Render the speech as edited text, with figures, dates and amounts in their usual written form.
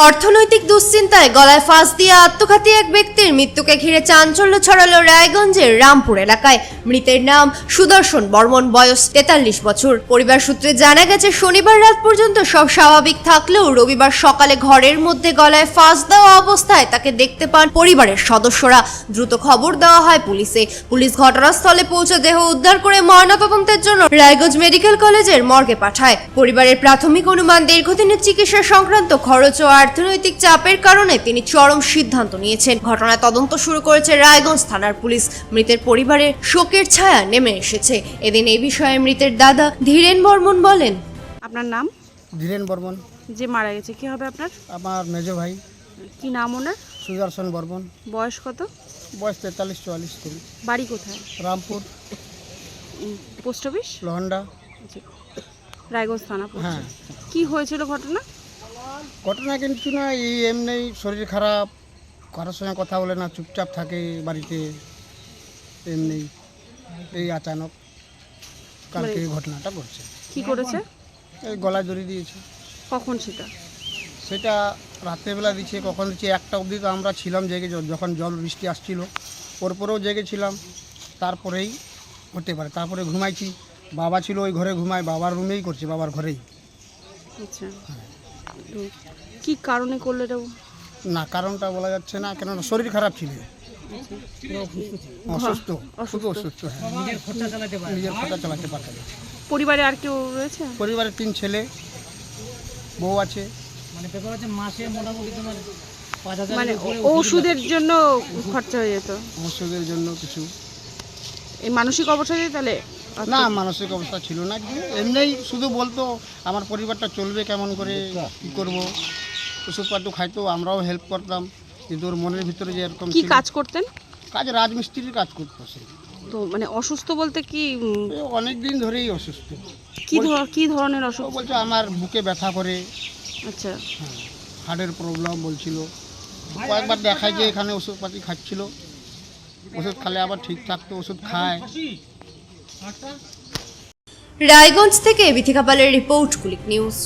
অর্থনৈতিক দুশ্চিন্তায় গলায় ফাঁস দিয়ে আত্মঘাতী এক ব্যক্তির মৃত্যুকে ঘিরে চাঞ্চল্য ছড়ালো রায়গঞ্জের রামপুর এলাকায়। মৃতের নাম সুদর্শন বর্মন, বয়স 43 বছর। পরিবার সূত্রে জানা গেছে, শনিবার রাত পর্যন্ত সব স্বাভাবিক থাকলেও রবিবার সকালে ঘরের মধ্যে গলায় ফাঁস দেওয়া অবস্থায় তাকে দেখতে পান পরিবারের সদস্যরা। দ্রুত খবর দেওয়া হয় পুলিশে। পুলিশ ঘটনাস্থলে পৌঁছে দেহ উদ্ধার করে ময়নাতদন্তের জন্য রায়গঞ্জ মেডিকেল কলেজের মর্গে পাঠায়। পরিবারের প্রাথমিক অনুমান, দীর্ঘদিনের চিকিৎসা সংক্রান্ত খরচ ও অর্থনৈতিক চাপের কারণে তিনি চরম সিদ্ধান্ত নিয়েছেন। ঘটনায় তদন্ত শুরু করেছে রায়গঞ্জ থানার পুলিশ। মৃতের পরিবারে শোকের ছায়া নেমে এসেছে। এদিন এই বিষয়ে মৃতের দাদা ধীরেন বর্মন বলেন, আপনার নাম? ধীরেন বর্মন। যে মারা গেছে কি হবে আপনার? আমার মেজো ভাই। কি নাম ওনার? সুদর্শন বর্মন। বয়স কত? বয়স 43-44 করি। বাড়ি কোথায়? Rampur, post office, Lohanda. রায়গঞ্জ থানা। হ্যাঁ। কি হয়েছিল ঘটনা? ঘটনা কিছু না, এই এমনি শরীর খারাপ, কারোর সঙ্গে কথা বলে না, চুপচাপ থাকে বাড়িতে, এমনি এই আচানক কালকে এই ঘটনাটা ঘটছে। কি করেছে? এই গলায় দড়ি দিয়েছে। কখন সেটা? সেটা রাত্রেবেলা দিচ্ছে। কখন দিচ্ছে 1টা অবধি তো আমরা ছিলাম জেগে, যখন জল বৃষ্টি আসছিল পরেও জেগেছিলাম। তারপরেই হতে পারে, তারপরে ঘুমাইছি। বাবা ছিল ওই ঘরে ঘুমায়, বাবার রুমেই করছে, বাবার ঘরেই। আচ্ছা, তো কি কারণে করলো এটা? না, কারণটা বলা যাচ্ছে না, কেননা শরীর খারাপ ছিল, অসুস্থ, খুব অসুস্থ। হ্যাঁ, নিজের খরচা চালাতে পারত না। পরিবারে আর কেউ রয়েছে? পরিবারের 3 ছেলে, বউ আছে। মাসে মোটামুটি তোমার 5,000, মানে ওষুধের জন্য খরচা হয়ে যেত? ওষুধের জন্য কিছু। এই মানসিক অবস্থা দিয়ে তাহলে? না, মানসিক অবস্থা ছিল না, এমনিই শুধু বলতো আমার পরিবারটা চলবে কেমন করে, কী করবো। ওষুধপাতি খাইতো, আমরাও হেল্প করতাম, কিন্তু ওর মনের ভিতরে যে এরকম। কি কাজ করতেন? কাজ রাজমিস্ত্রির কাজ করতো সে। তো মানে অসুস্থ বলতে কি? অনেক দিন ধরেই অসুস্থ। কি ধরনের অসুখ? বলছে আমার বুকে ব্যথা করে। আচ্ছা, হ্যাঁ, হার্টের প্রবলেম বলছিল। কয়েকবার দেখায় যে এখানে ওষুধপাতি খাচ্ছিল, ওষুধ খেলে আবার ঠিক থাকতো, ওষুধ খায়। রায়গঞ্জ থেকে বিথিকা পালের রিপোর্ট, কুলিক নিউজ।